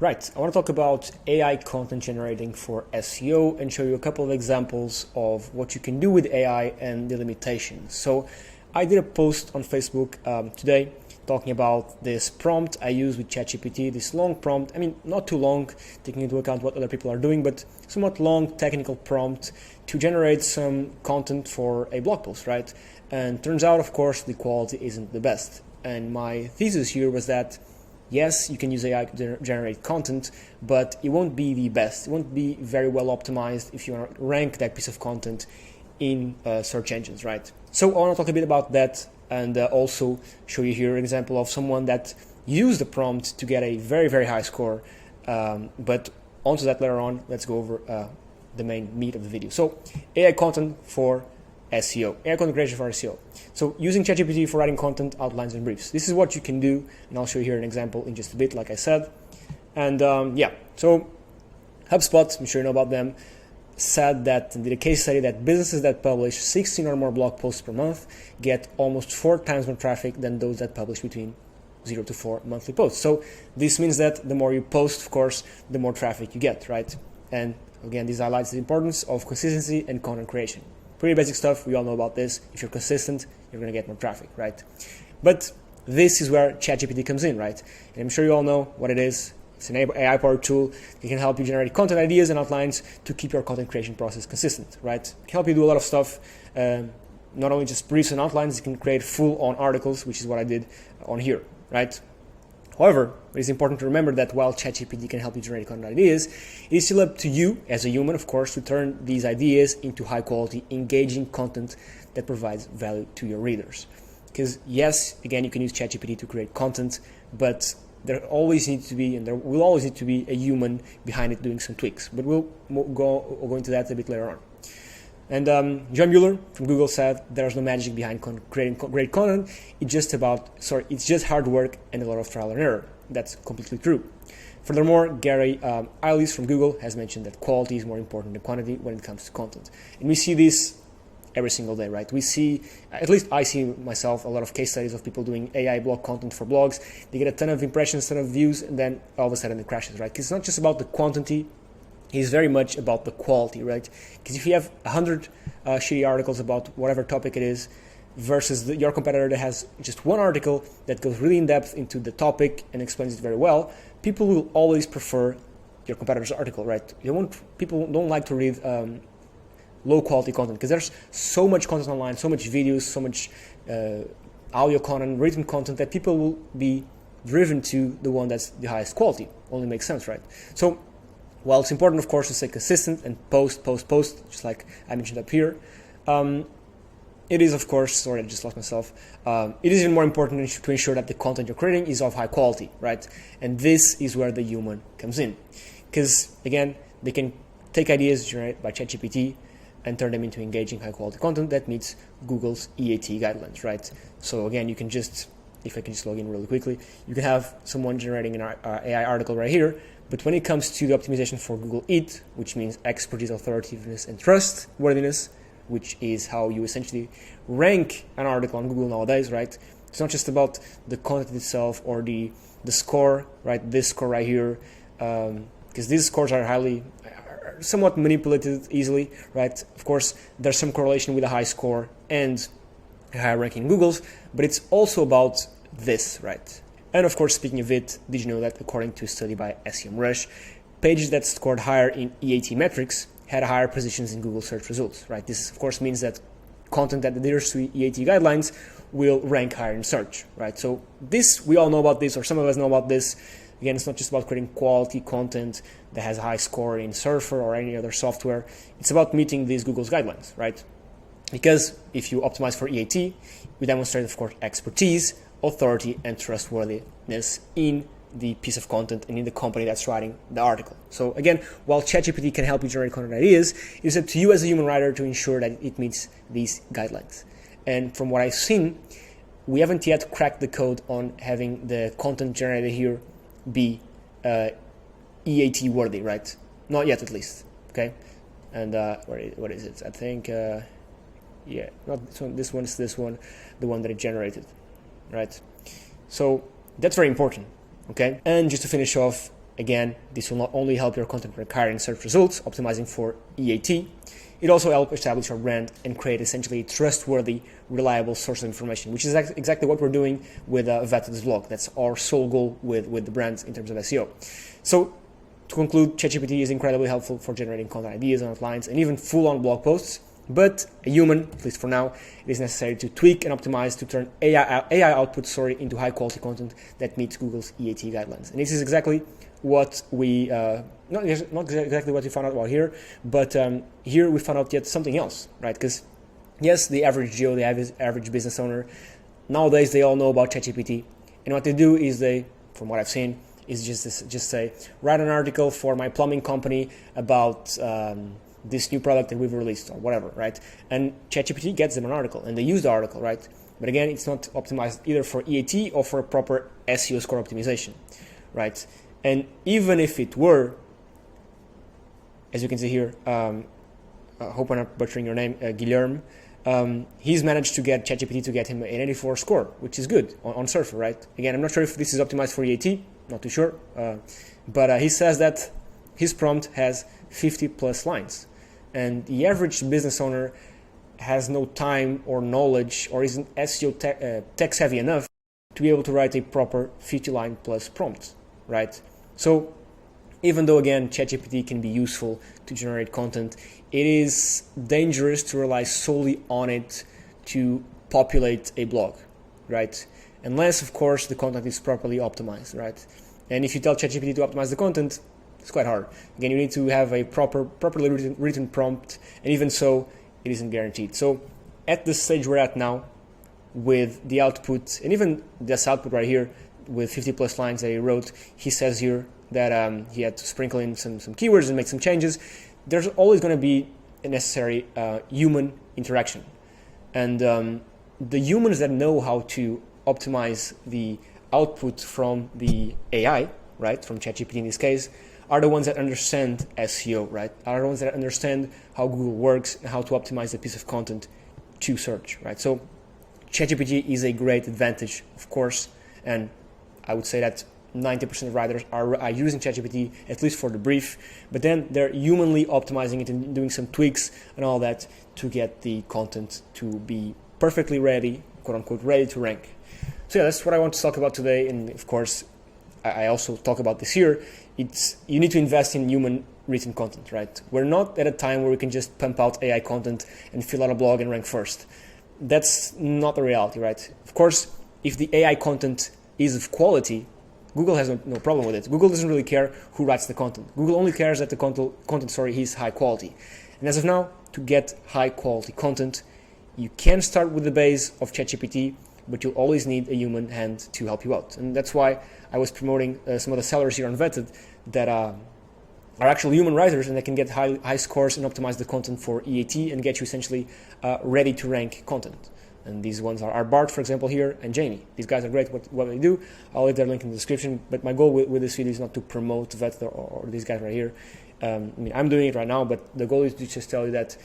Right, I want to talk about AI content generating for SEO and show you a couple of examples of what you can do with AI and the limitations. So I did a post on Facebook today talking about this prompt I use with ChatGPT, this long prompt. I mean, not too long, taking into account what other people are doing, but somewhat long technical prompt to generate some content for a blog post, right? And turns out, of course, the quality isn't the best. And my thesis here was that yes, you can use AI to generate content, but it won't be the best. It won't be very well optimized if you want to rank that piece of content in search engines, right? So I want to talk a bit about that and also show you here an example of someone that used the prompt to get a very, very high score. But onto that later on, let's go over the main meat of the video. So AI content for SEO, AI content creation for SEO. So using ChatGPT for writing content, outlines, and briefs. This is what you can do, and I'll show you here an example in just a bit, like I said. And yeah, so HubSpot, I'm sure you know about them, said that, and did a case study that businesses that publish 16 or more blog posts per month get almost 4 times more traffic than those that publish between 0 to 4 monthly posts. So this means that the more you post, of course, the more traffic you get, right? And again, this highlights the importance of consistency and content creation. Pretty basic stuff, we all know about this. If you're consistent, you're going to get more traffic, right? But this is where ChatGPT comes in, right? And I'm sure you all know what it is. It's an AI-powered tool. It can help you generate content ideas and outlines to keep your content creation process consistent, right? It can help you do a lot of stuff, not only just briefs and outlines, it can create full-on articles, which is what I did on here, right? However, it is important to remember that while ChatGPT can help you generate content ideas, it is still up to you as a human, of course, to turn these ideas into high quality, engaging content that provides value to your readers. Because yes, again, you can use ChatGPT to create content, but there always needs to be, and there will always need to be a human behind it doing some tweaks. But we'll go into that a bit later on. And John Mueller from Google said there's no magic behind creating great content. It's just hard work and a lot of trial and error. That's completely true. Furthermore, Gary Illyes from Google has mentioned that quality is more important than quantity when it comes to content. And we see this every single day, right? We see, at least I see myself, a lot of case studies of people doing AI blog content for blogs. They get a ton of impressions, a ton of views, and then all of a sudden it crashes, right? Because it's not just about the quantity, it's very much about the quality, right? Because if you have 100 shitty articles about whatever topic it is versus your competitor that has just one article that goes really in depth into the topic and explains it very well, people will always prefer your competitor's article, right? People don't like to read low quality content because there's so much content online, so much videos, so much audio content, written content that people will be driven to the one that's the highest quality. Only makes sense, right? So while it's important, of course, to stay consistent and post, just like I mentioned up here, it is, of course, sorry, I just lost myself. It is even more important to ensure that the content you're creating is of high quality, right? And this is where the human comes in. Because, again, they can take ideas generated by ChatGPT and turn them into engaging, high-quality content that meets Google's EAT guidelines, right? So, again, you can just, if I can just log in really quickly, you can have someone generating an AI article right here. But when it comes to the optimization for Google EAT, which means expertise, authoritativeness, and trustworthiness, which is how you essentially rank an article on Google nowadays, right? It's not just about the content itself or the score, right? This score right here, because these scores are somewhat manipulated easily, right? Of course, there's some correlation with a high score and a higher ranking in Google's, but it's also about this, right? And of course, speaking of it, did you know that according to a study by SEMrush, pages that scored higher in EAT metrics had higher positions in Google search results, right? This, of course, means that content that adheres to EAT guidelines will rank higher in search, right? So this, we all know about this, or some of us know about this. Again, it's not just about creating quality content that has a high score in Surfer or any other software. It's about meeting these Google's guidelines, right? Because if you optimize for EAT, you demonstrate, of course, expertise, authority, and trustworthiness in the piece of content and in the company that's writing the article. So again, while ChatGPT can help you generate content ideas, it's up to you as a human writer to ensure that it meets these guidelines. And from what I've seen, we haven't yet cracked the code on having the content generated here be EAT worthy, right? Not yet, at least. Okay, and what is it? I think yeah, not this one. It's this one, the one that it generated, right? So that's very important. Okay, and just to finish off, Again, this will not only help your content rank higher in search results, optimizing for EAT, it also helps establish your brand and create essentially a trustworthy, reliable source of information, which is exactly what we're doing with Veted's blog. That's our sole goal with the brand in terms of SEO. So to conclude, ChatGPT is incredibly helpful for generating content ideas and outlines and even full-on blog posts. But a human, at least for now, it is necessary to tweak and optimize to turn AI output into high-quality content that meets Google's EAT guidelines. And this is exactly what we not exactly what we found out about here, but here we found out yet something else, right? Because yes, the average Joe, the average business owner, nowadays they all know about ChatGPT, and what they do is they, from what I've seen, is just say, write an article for my plumbing company about this new product that we've released or whatever, right? And ChatGPT gets them an article and they use the article, right? But again, it's not optimized either for EAT or for a proper SEO score optimization, right? And even if it were, as you can see here, I hope I'm not butchering your name, Guilherme, he's managed to get ChatGPT to get him an 84 score, which is good on Surfer, right? Again, I'm not sure if this is optimized for EAT, not too sure, but he says that his prompt has 50 plus lines, and the average business owner has no time or knowledge or isn't SEO tech savvy enough to be able to write a proper 50 line plus prompt, right? So even though again ChatGPT can be useful to generate content, it is dangerous to rely solely on it to populate a blog, right? Unless of course the content is properly optimized, right? And if you tell ChatGPT to optimize the content, it's quite hard. Again, you need to have a properly written prompt, and even so, it isn't guaranteed. So at the stage we're at now, with the output, and even this output right here, with 50 plus lines that he wrote, he says here that he had to sprinkle in some keywords and make some changes. There's always going to be a necessary human interaction. And the humans that know how to optimize the output from the AI, right, from ChatGPT in this case, are the ones that understand SEO, right? Are the ones that understand how Google works and how to optimize a piece of content to search, right? So ChatGPT is a great advantage, of course, and I would say that 90% of writers are using ChatGPT, at least for the brief, but then they're humanly optimizing it and doing some tweaks and all that to get the content to be perfectly ready, quote unquote, ready to rank. So yeah, that's what I want to talk about today, and of course, I also talk about this here. You need to invest in human written content, right? We're not at a time where we can just pump out AI content and fill out a blog and rank first. That's not the reality, right? Of course, if the AI content is of quality, Google has no problem with it. Google doesn't really care who writes the content. Google only cares that the content is high quality. And as of now, to get high quality content, you can start with the base of ChatGPT, but you'll always need a human hand to help you out. And that's why I was promoting some of the sellers here on Vetted that are actual human writers, and they can get high scores and optimize the content for EAT and get you essentially ready to rank content. And these ones are Bart, for example, here, and Jamie. These guys are great what they do. I'll leave their link in the description. But my goal with this video is not to promote Vetted or these guys right here. I'm doing it right now, but the goal is to just tell you that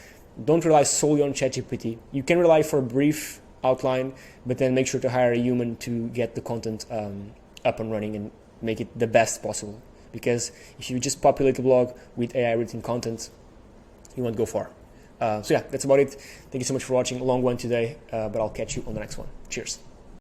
don't rely solely on ChatGPT. You can rely for a brief outline, but then make sure to hire a human to get the content up and running and make it the best possible. Because if you just populate the blog with AI written content, you won't go far. So yeah, that's about it. Thank you so much for watching. A long one today, but I'll catch you on the next one. Cheers.